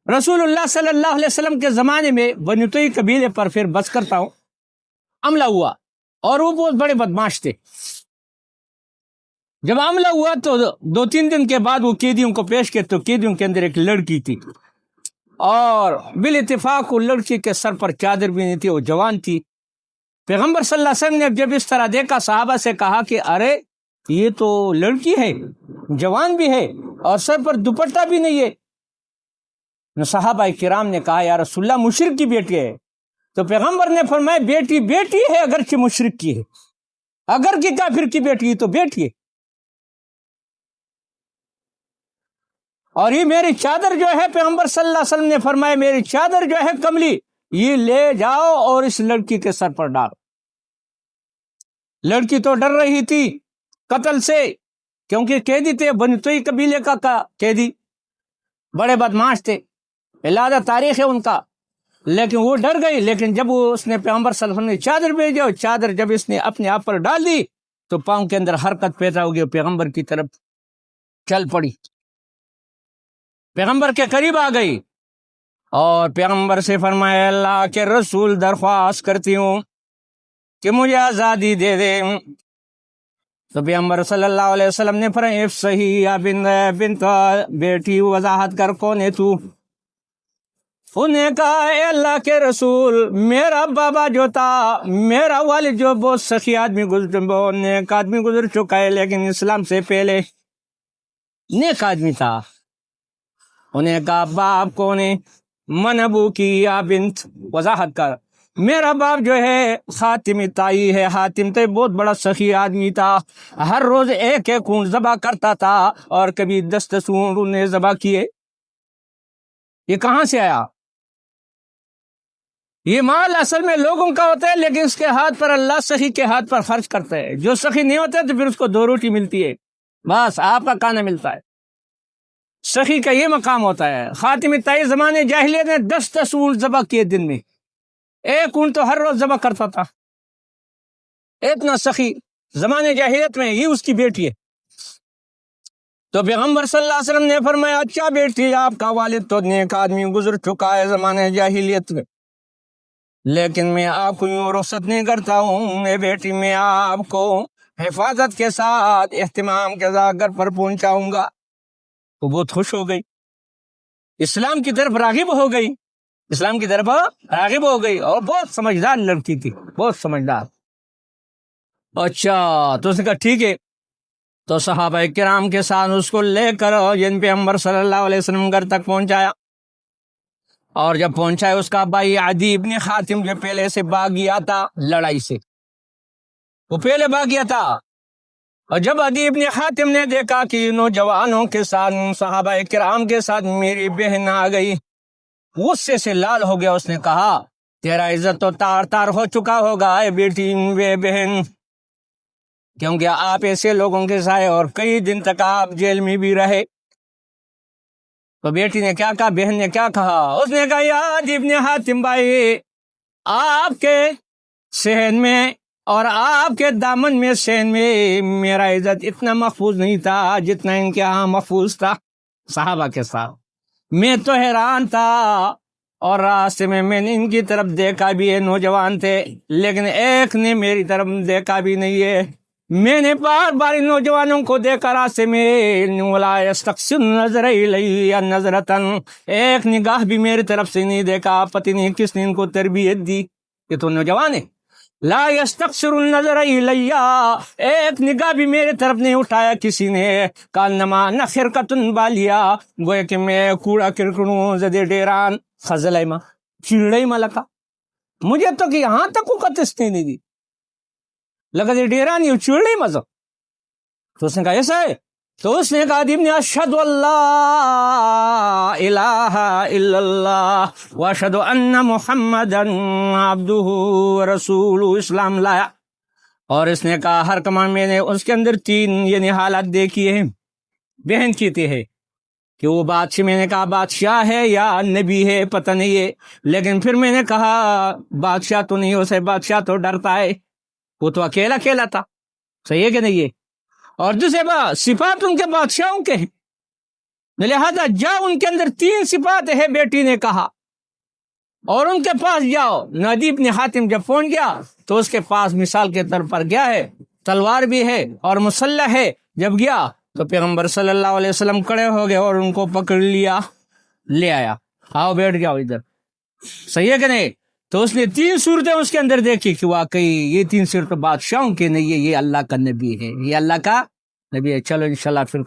رسول اللہ صلی اللہ علیہ وسلم کے زمانے میں بنو تیمور قبیلے پر پھر بس کرتا ہوں حملہ ہوا، اور وہ بہت بڑے بدماش تھے۔ جب حملہ ہوا تو 2-3 دن کے بعد وہ قیدیوں کو پیش کیا، تو قیدیوں کے اندر ایک لڑکی تھی، اور بالاتفاق وہ لڑکی کے سر پر چادر بھی نہیں تھی، وہ جوان تھی۔ پیغمبر صلی اللہ علیہ وسلم نے جب اس طرح دیکھا، صحابہ سے کہا کہ ارے یہ تو لڑکی ہے، جوان بھی ہے، اور سر پر دوپٹہ بھی نہیں ہے۔ صحابہ کرام نے کہا یا رسول اللہ مشرک کی بیٹی ہے، تو پیغمبر نے فرمایا بیٹی بیٹی ہے، اگرچہ مشرک کی ہے، اگر کہ کافر کی بیٹی ہے تو بیٹی ہے۔ اور یہ میری چادر جو ہے، پیغمبر صلی اللہ علیہ وسلم نے فرمایا میری چادر جو ہے کملی، یہ لے جاؤ اور اس لڑکی کے سر پر ڈالو۔ لڑکی تو ڈر رہی تھی قتل سے، کیونکہ قیدی تھے، بنو تیمور قبیلے کا قیدی، بڑے بدماش تھے، علادہ تاریخ ہے ان کا، لیکن وہ ڈر گئی۔ لیکن جب اس نے پیغمبر صلی اللہ علیہ وسلم نے چادر بھیجی، اور چادر جب اس نے اپنے آپ پر ڈال دی تو پاؤں کے اندر حرکت پیدا ہو گئی، پیغمبر کی طرف چل پڑی، پیغمبر کے قریب آ گئی، اور پیغمبر سے فرمایا اللہ کے رسول درخواست کرتی ہوں کہ مجھے آزادی دے دیں۔ تو پیغمبر صلی اللہ علیہ وسلم نے فرمایا افصحی یا بنت، بیٹی وضاحت کر کون ہے تو؟ انہوں نے کہا اے اللہ کے رسول، میرا بابا جو تھا، میرا والد جو بہت سخی آدمی بہت نیک آدمی گزر چکا ہے، لیکن اسلام سے پہلے نیک آدمی تھا۔ انہوں نے کہا باپ کون ہے؟ من ابو کی یا بنت، وضاحت کر۔ میرا باپ جو ہے حاتم طائی ہے، حاتم طائی بہت بڑا سخی آدمی تھا، ہر روز ایک ایک اونٹ ذبح کرتا تھا، اور کبھی 10 اونٹ نے ذبح کیے۔ یہ کہاں سے آیا؟ یہ مال اصل میں لوگوں کا ہوتا ہے، لیکن اس کے ہاتھ پر اللہ سخی کے ہاتھ پر خرچ کرتا ہے۔ جو سخی نہیں ہوتا ہے تو پھر اس کو 2 روٹی ملتی ہے، بس آپ کا کھانا ملتا ہے۔ سخی کا یہ مقام ہوتا ہے۔ حاتم طائی زمانے جاہلیت نے 10 اونٹ ذبح کیے دن میں، ایک اونٹ تو ہر روز ذبح کرتا تھا، اتنا سخی زمانے جاہلیت میں۔ یہ اس کی بیٹی ہے۔ تو پیغمبر صلی اللہ علیہ وسلم نے فرمایا اچھا بیٹی، آپ کا والد تو نیک آدمی گزر چکا ہے زمانے جاہلیت میں، لیکن میں آپ کو یوں رخصت نہیں کرتا ہوں، میں بیٹی میں آپ کو حفاظت کے ساتھ اہتمام کے ساتھ گھر پر پہنچاؤں گا۔ وہ بہت خوش ہو گئی، اسلام کی طرف راغب ہو گئی، اسلام کی طرف راغب ہو گئی، اور بہت سمجھدار لڑکی تھی، بہت سمجھدار۔ اچھا، تو اس نے کہا ٹھیک ہے۔ تو صحابہ کرام کے ساتھ اس کو لے کر جن پیغمبر صلی اللہ علیہ وسلم گھر تک پہنچایا، اور جب پہنچایا اس کا بھائی عدی ابن حاتم جو پہلے سے بھاگ گیا تھا لڑائی سے، وہ پہلے بھاگ گیا تھا، اور جب عدی ابن حاتم نے دیکھا کہ نوجوانوں کے ساتھ، صحابہ کرام کے ساتھ میری بہن آ گئی، غصے سے لال ہو گیا۔ اس نے کہا تیرا عزت تو تار تار ہو چکا ہوگا اے بیٹی، اے بہن، کیونکہ آپ ایسے لوگوں کے سائے، اور کئی دن تک آپ جیل میں بھی رہے۔ تو بیٹی نے کیا کہا، بہن نے کیا کہا؟ اس نے کہا یا عدی ابن حاتم بھائی، آپ کے صحن میں اور آپ کے دامن میں صحن میں میرا عزت اتنا محفوظ نہیں تھا جتنا ان کے ہاں محفوظ تھا صحابہ کے ساتھ۔ میں تو حیران تھا، اور راستے میں نے ان کی طرف دیکھا بھی ہے، نوجوان تھے، لیکن ایک نے میری طرف دیکھا بھی نہیں ہے۔ میں نے بار بار ان نوجوانوں کو دیکھا راستے میں، وَلَا يَسْتَقْصِرُ النَّظْرَ إِلَيَّ نَظْرَةً، ایک نگاہ بھی میری طرف سے نہیں دیکھا، پتہ نہیں کس نے ان کو تربیت دی۔ یہ تو نوجوان ہے۔ لا يستقصر النظر الیہ، ایک نگاہ بھی میرے طرف نہیں اٹھایا کسی نے۔ کانما نخرقۃ بالیا، گویا کہ میں کوڑا کرکڑوں زدے ڈیران خزلائما چیڑئی ملکا، مجھے تو کہ یہاں تک کو قطستے نہیں دی لگا دے ڈیران یہ چیڑئی مزہ۔ تو اس نے کہا ایسا ہے؟ تو اس نے کہا ابن اشہد اللہ الہ الا اللہ واشہد ان محمدا عبدہ ورسولہ، اسلام لایا۔ اور اس نے کہا ہر کمان میں نے اس کے اندر 3 یعنی حالات دیکھی ہیں۔ بہن کہتی ہے کہ وہ بادشاہ، میں نے کہا بادشاہ ہے یا نبی ہے پتہ نہیں ہے، لیکن پھر میں نے کہا بادشاہ تو نہیں ہو سکے، بادشاہ تو ڈرتا ہے، وہ تو اکیلا تھا، صحیح ہے کہ نہیں ہے؟ اور دوسرے صفات ان کے بادشاہوں کے ہیں۔ لہذا جاؤ، ان کے اندر 3 صفات ہے بیٹی نے کہا، اور ان کے پاس جاؤ۔ عدی بن حاتم جب پہنچ گیا تو اس کے پاس مثال کے طور پر کیا ہے؟ تلوار بھی ہے اور مسلح ہے۔ جب گیا تو پیغمبر صلی اللہ علیہ وسلم کھڑے ہو گئے اور ان کو پکڑ لیا، لے آیا، آؤ بیٹھ جاؤ ادھر، صحیح ہے کہ نہیں؟ تو اس نے 3 صورتیں اس کے اندر دیکھی کہ واقعی یہ 3 صورت بادشاہوں کے نہیں ہے، یہ اللہ کا نبی ہے، یہ اللہ کا نبی ہے۔ چلو انشاءاللہ پھر